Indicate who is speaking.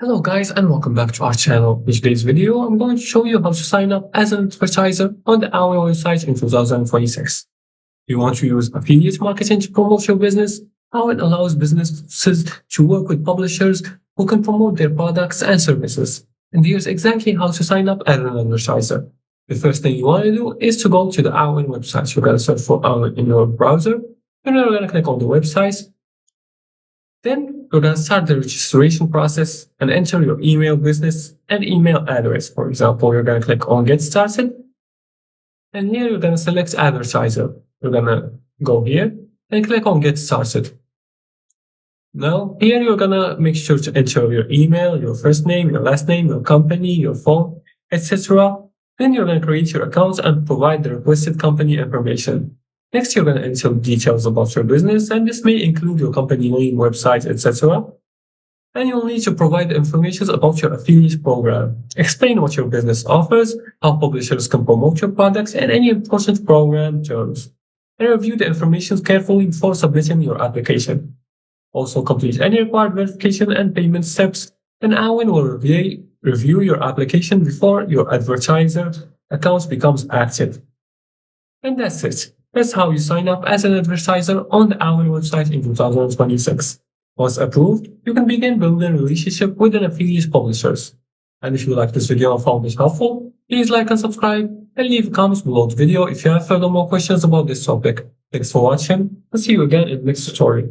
Speaker 1: Hello guys and welcome back to our channel. In today's video, I'm going to show you how to sign up as an advertiser on the Awin website in 2026. If you want to use affiliate marketing to promote your business, Awin allows businesses to work with publishers who can promote their products and services. And here's exactly how to sign up as an advertiser. The first thing you want to do is to go to the Awin website. You're going to search for Awin in your browser, and you're going to click on the website. Then you're going to start the registration process and enter your email business and email address. For example, you're going to click on Get Started. And here you're going to select Advertiser. You're going to go here and click on Get Started. Now, here you're going to make sure to enter your email, your first name, your last name, your company, your phone, etc. Then you're going to create your account and provide the requested company information. Next, you're going to enter details about your business, and this may include your company name, website, etc. And you'll need to provide information about your affiliate program. Explain what your business offers, how publishers can promote your products, and any important program terms. And review the information carefully before submitting your application. Also, complete any required verification and payment steps, and Awin will review your application before your advertiser account becomes active. And that's it. That's how you sign up as an advertiser on the Awin website in 2026. Once approved, you can begin building a relationship with an affiliate publishers. And if you like this video and found it helpful, please like and subscribe and leave a comment below the video if you have further more questions about this topic. Thanks for watching and see you again in the next tutorial.